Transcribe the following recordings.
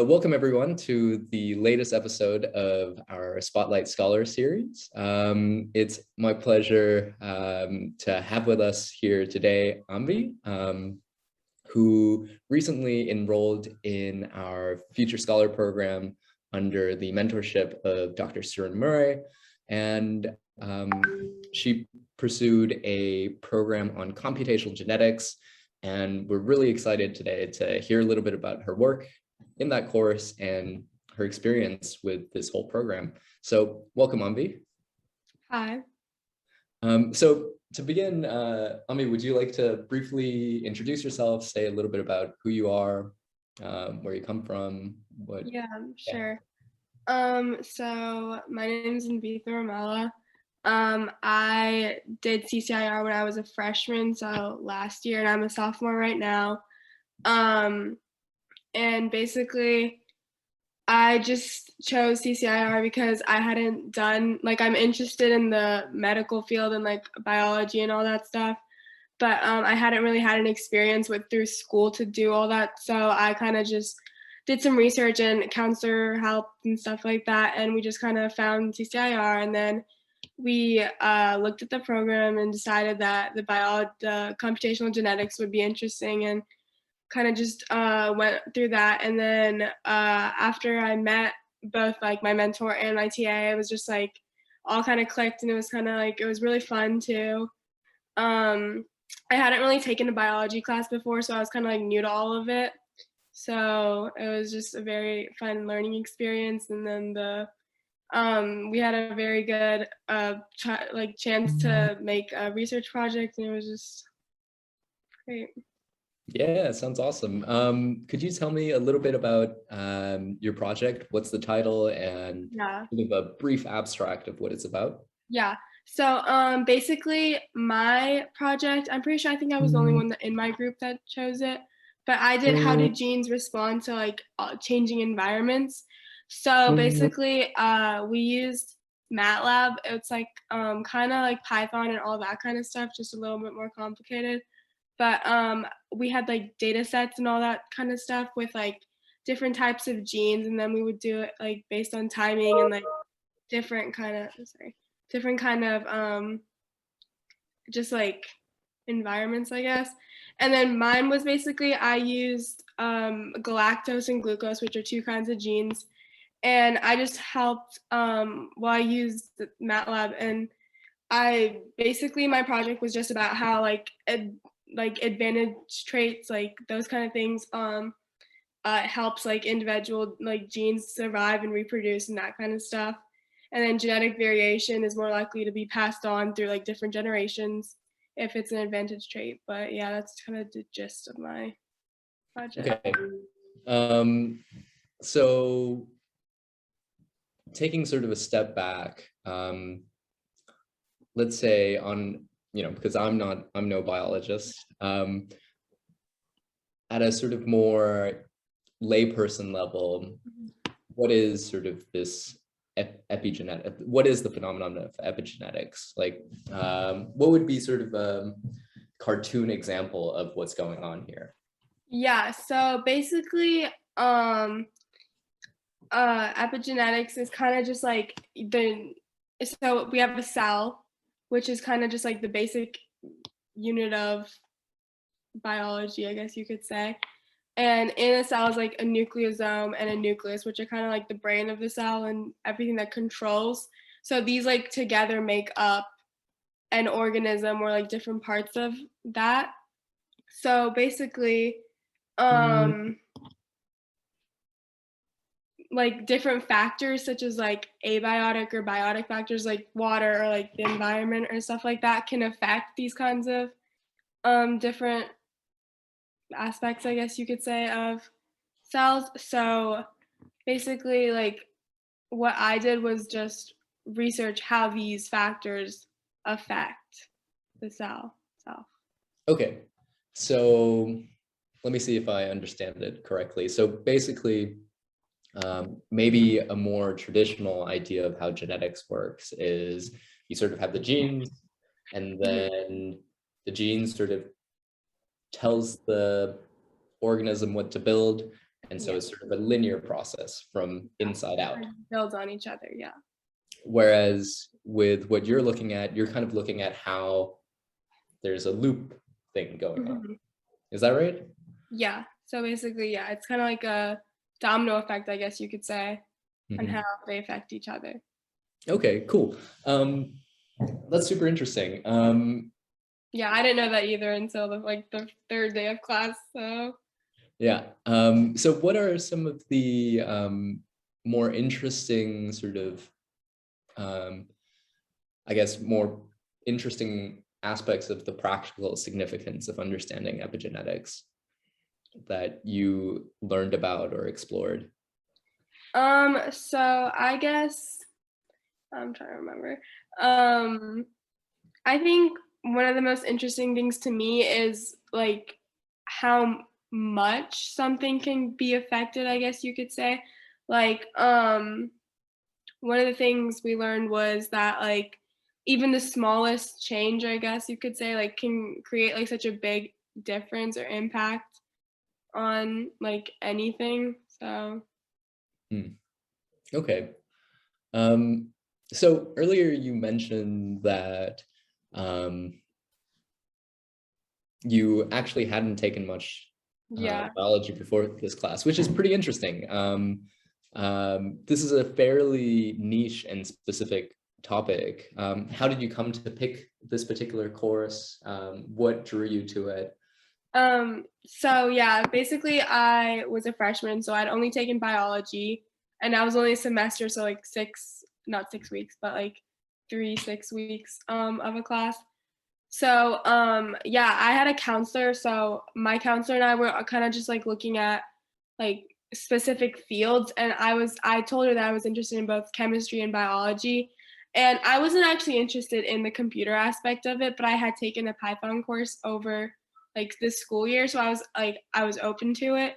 Welcome everyone to the latest episode of our Spotlight Scholar series. It's my pleasure to have with us here today Anvi, who recently enrolled in our Future Scholar program under the mentorship of Dr. Surin Murray, and she pursued a program on computational genetics, and we're really excited today to hear a little bit about her work in that course and her experience with this whole program. So welcome, Anvi. Hi. So to begin, Anvi, would you like to briefly introduce yourself, say a little bit about who you are, where you come from? Yeah, sure. So my name is Anvitha. I did CCIR when I was a freshman, so last year, and I'm a sophomore right now. And basically, I just chose CCIR because I hadn't done, I'm interested in the medical field and like biology and all that stuff, but I hadn't really had an experience through school to do all that. So I kind of just did some research and counselor help and stuff like that. And we just kind of found CCIR, and then we looked at the program and decided that the computational genetics would be interesting, and kind of just went through that. And then after I met both like my mentor and my TA, it was just like all kind of clicked, and it was kind of like, it was really fun too. I hadn't really taken a biology class before, so I was kind of like new to all of it. So it was just a very fun learning experience. And then we had a very good chance to make a research project, and it was just great. Yeah, sounds awesome. Could you tell me a little bit about your project? What's the title, and sort of a brief abstract of what it's about? Yeah. So basically my project, I'm pretty sure, I think I was the only one in my group that chose it, but I did how do genes respond to like changing environments. So basically we used MATLAB. It's like kind of like Python and all that kind of stuff, just a little bit more complicated. But we had like data sets and all that kind of stuff with like different types of genes, and then we would do it like based on timing and like different kind of just like environments, I guess. And then mine was basically, I used galactose and glucose, which are two kinds of genes, and I just helped I used MATLAB, and I basically, my project was just about how like advantage traits, like those kind of things, helps like individual like genes survive and reproduce and that kind of stuff. And then genetic variation is more likely to be passed on through like different generations if it's an advantage trait. But yeah, that's kind of the gist of my project. Okay. So taking sort of a step back, let's say on, because I'm no biologist, at a sort of more layperson level, what is sort of this epigenetic? What is the phenomenon of epigenetics? Like, what would be sort of a cartoon example of what's going on here? Yeah, so basically, epigenetics is kind of just like so we have a cell, which is kind of just like the basic unit of biology, I guess you could say. And in a cell is like a nucleosome and a nucleus, which are kind of like the brain of the cell and everything that controls. So these like together make up an organism, or like different parts of that. So basically, like different factors such as like abiotic or biotic factors like water or like the environment or stuff like that can affect these kinds of different aspects, I guess you could say, of cells. So basically, like what I did was just research how these factors affect the cell itself. Okay, so let me see if I understand it correctly. So basically, maybe a more traditional idea of how genetics works is you sort of have the genes, and then the genes sort of tells the organism what to build, And so it's sort of a linear process from inside out. Builds on each other, yeah. Whereas with what you're looking at, you're kind of looking at how there's a loop thing going on. Is that right? Yeah. So basically, yeah, it's kind of like a domino effect, I guess you could say, and how they affect each other. Okay, cool. That's super interesting. Yeah, I didn't know that either until the third day of class. So yeah. So what are some of the more interesting sort of, I guess, more interesting aspects of the practical significance of understanding epigenetics that you learned about or explored? so I guess I'm trying to remember. I think one of the most interesting things to me is like how much something can be affected, I guess you could say. Like, one of the things we learned was that like even the smallest change, I guess you could say, like can create like such a big difference or impact on like anything. So Okay. So earlier you mentioned that you actually hadn't taken much yeah. biology before this class, which is pretty interesting. This is a fairly niche and specific topic. How did you come to pick this particular course? What drew you to it? So yeah, basically I was a freshman, so I'd only taken biology and I was only a semester, so like not 6 weeks, but like 3 6 weeks of a class. So yeah, I had a counselor, so my counselor and I were kind of just like looking at like specific fields, and I told her that I was interested in both chemistry and biology. And I wasn't actually interested in the computer aspect of it, but I had taken a Python course over like this school year, so I was open to it.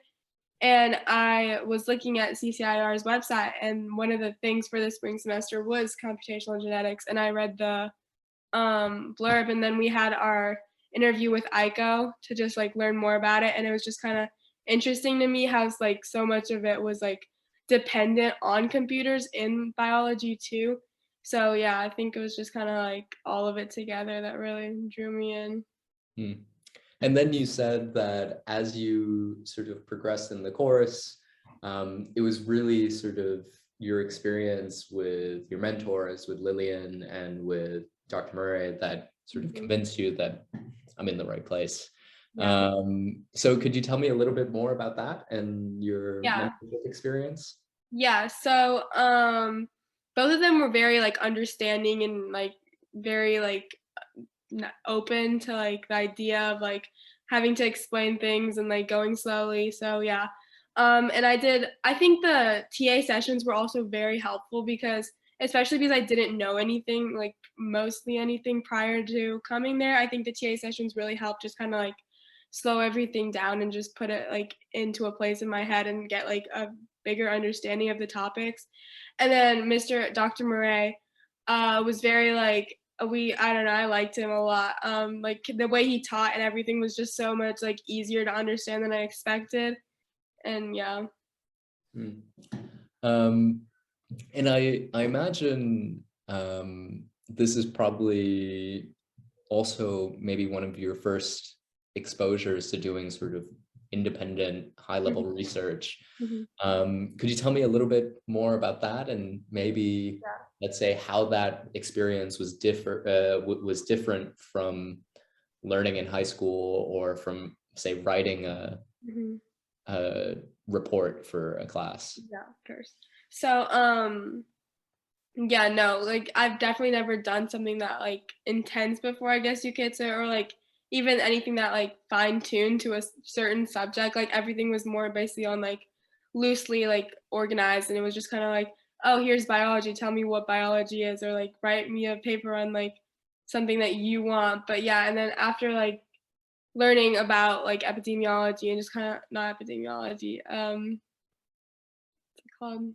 And I was looking at CCIR's website, and one of the things for the spring semester was computational genetics, and I read the blurb, and then we had our interview with Aiko to just like learn more about it, and it was just kind of interesting to me how like so much of it was like dependent on computers in biology too. So yeah, I think it was just kind of like all of it together that really drew me in. Hmm. And then you said that as you sort of progressed in the course, it was really sort of your experience with your mentors, with Lillian and with Dr. Murray, that sort of convinced you that I'm in the right place. Yeah. So could you tell me a little bit more about that and your Yeah. mentorship experience? Yeah. So both of them were very like understanding and like very like open to like the idea of like having to explain things and like going slowly. So yeah. And I think the TA sessions were also very helpful because especially because I didn't know anything, like mostly anything prior to coming there. I think the TA sessions really helped just kind of like slow everything down and just put it like into a place in my head and get like a bigger understanding of the topics. And then Dr. Murray was very like I don't know, I liked him a lot. Like the way he taught and everything was just so much like easier to understand than I expected. And yeah. Hmm. Um, and I imagine this is probably also maybe one of your first exposures to doing sort of independent high-level research. Could you tell me a little bit more about that and maybe let's say how that experience was different from learning in high school or from say writing a report for a class? Yeah, of course. So yeah, no, like I've definitely never done something that like intense before, I guess you could say, or like even anything that like fine tuned to a certain subject. Like everything was more basically on like loosely like organized, and it was just kind of like, oh, here's biology. Tell me what biology is, or like write me a paper on like something that you want. But yeah, and then after like learning about like epidemiology and just kind of not epidemiology, what's it called?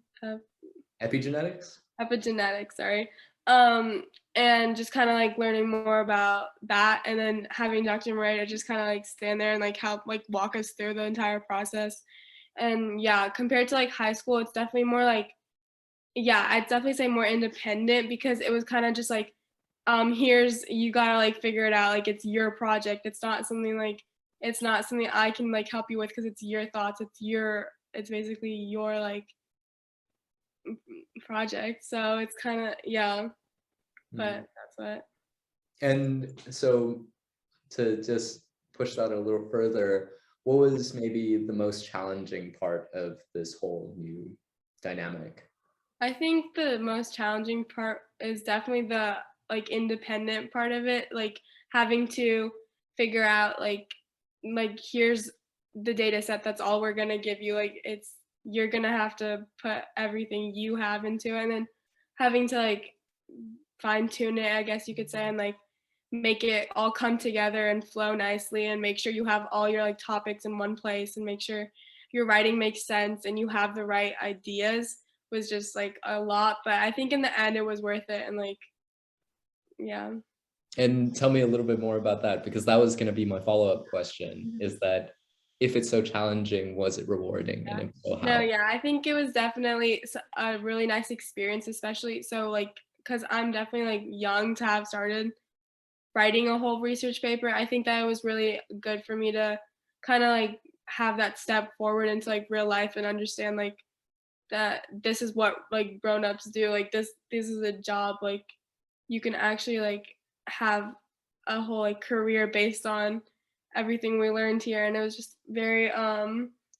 Epigenetics? Epigenetics, sorry. And just kind of like learning more about that, and then having Dr. Murray to just kind of like stand there and like help like walk us through the entire process. And yeah, compared to like high school, it's definitely more like, yeah, I'd definitely say more independent because it was kind of just like, here's, you gotta like figure it out. Like it's your project. It's not something I can like help you with because it's your thoughts. It's basically your like project. So it's kind of, yeah, Mm. but that's what. And so to just push that a little further, what was maybe the most challenging part of this whole new dynamic? I think the most challenging part is definitely the like independent part of it, like having to figure out like here's the data set, that's all we're gonna give you. Like it's you're gonna have to put everything you have into it and then having to like fine tune it, I guess you could say, and like make it all come together and flow nicely and make sure you have all your like topics in one place and make sure your writing makes sense and you have the right ideas was just like a lot, but I think in the end it was worth it and like yeah. And tell me a little bit more about that, because that was going to be my follow-up question, Mhm. is that if it's so challenging, was it rewarding? And Yeah. if so, No, how? yeah, I think it was definitely a really nice experience, especially so like because I'm definitely like young to have started writing a whole research paper. I think that it was really good for me to kind of like have that step forward into like real life and understand like that this is what like grown-ups do. Like this is a job. Like you can actually like have a whole like career based on everything we learned here. And it was just very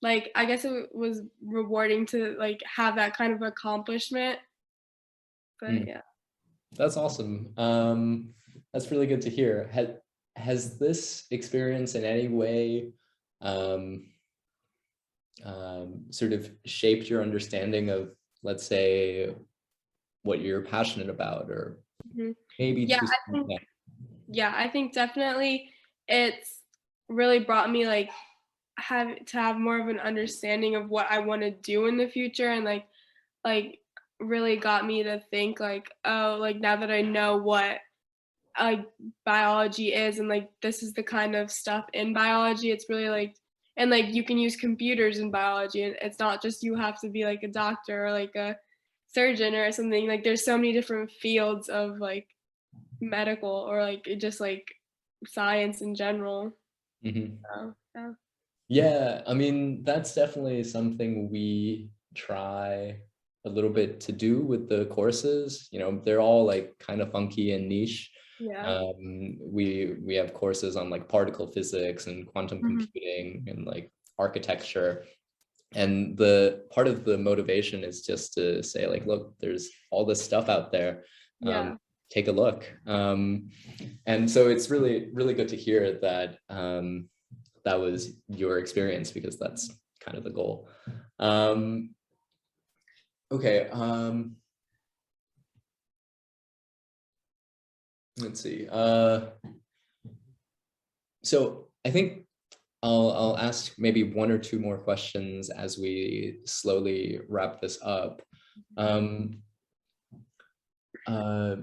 like I guess it was rewarding to like have that kind of accomplishment. But Mm, yeah. that's awesome. That's really good to hear. Has this experience in any way um, sort of shaped your understanding of, let's say, what you're passionate about, or Mhm. maybe Yeah, to some extent? yeah, I think definitely it's really brought me like have more of an understanding of what I want to do in the future and like really got me to think like, oh, like now that I know what like biology is and like this is the kind of stuff in biology, it's really like and like you can use computers in biology and it's not just you have to be like a doctor or like a surgeon or something. Like there's so many different fields of like medical or like just like science in general. Mhm. So, yeah. Yeah, I mean, that's definitely something we try a little bit to do with the courses. You know, they're all like kind of funky and niche. Yeah. We have courses on like particle physics and quantum Mhm. computing and like architecture. And the part of the motivation is just to say like, look, there's all this stuff out there. Yeah. Take a look. And so it's really, really good to hear that that was your experience, because that's kind of the goal. Um, okay. Let's see. So I think I'll ask maybe one or two more questions as we slowly wrap this up. Um, uh,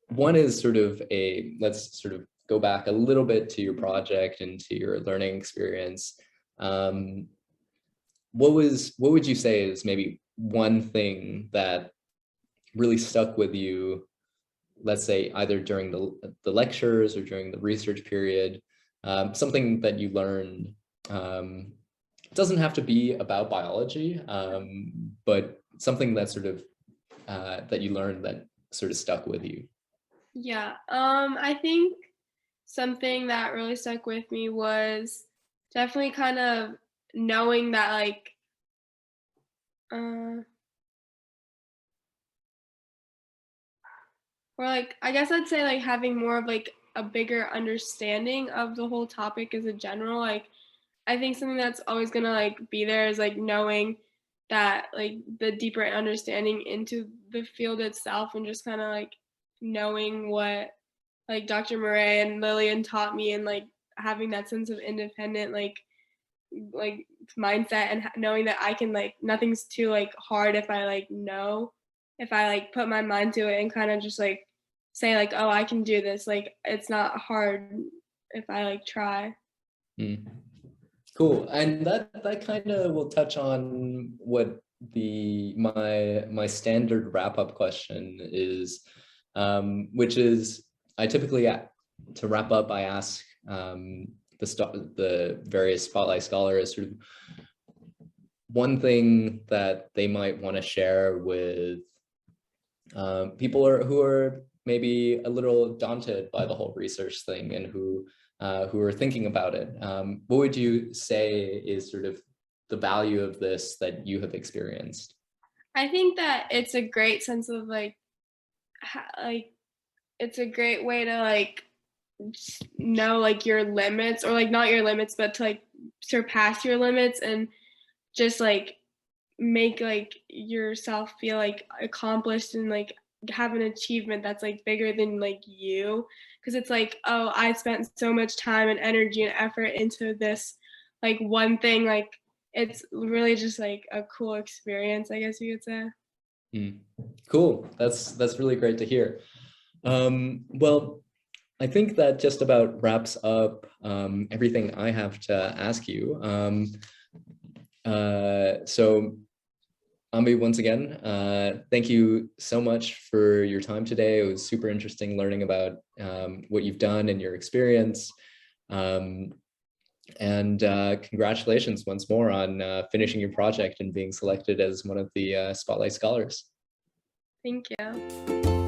One is sort of let's sort of go back a little bit to your project and to your learning experience. Um, what would you say is maybe one thing that really stuck with you, let's say either during the lectures or during the research period, something that you learned? It doesn't have to be about biology, but something that sort of that you learned that sort of stuck with you. Yeah. I think something that really stuck with me was definitely kind of knowing that like uh or like I guess I'd say like having more of like a bigger understanding of the whole topic as a general. Like I think something that's always gonna like be there is like knowing that like the deeper understanding into the field itself and just kind of like knowing what like Dr. Murray and Lillian taught me and like having that sense of independent like mindset and knowing that I can like nothing's too like hard if I like know if I like put my mind to it and kind of just like say like oh I can do this, like it's not hard if I like try. Mm. Cool. And that kind of will touch on what my standard wrap-up question is, which is I typically, to wrap up, I ask the various Spotlight scholars sort of one thing that they might want to share with people who are maybe a little daunted by the whole research thing and who are thinking about it. What would you say is sort of the value of this that you have experienced? I think that it's a great sense of like, like it's a great way to like just know like your limits, or like not your limits, but to like surpass your limits and just like make like yourself feel like accomplished and like have an achievement that's like bigger than like you, because it's like, oh, I spent so much time and energy and effort into this like one thing. Like it's really just like a cool experience, I guess you could say. Cool. That's really great to hear. Well, I think that just about wraps up everything I have to ask you. So Ambi, once again, thank you so much for your time today. It was super interesting learning about what you've done and your experience. And congratulations once more on finishing your project and being selected as one of the Spotlight Scholars. Thank you.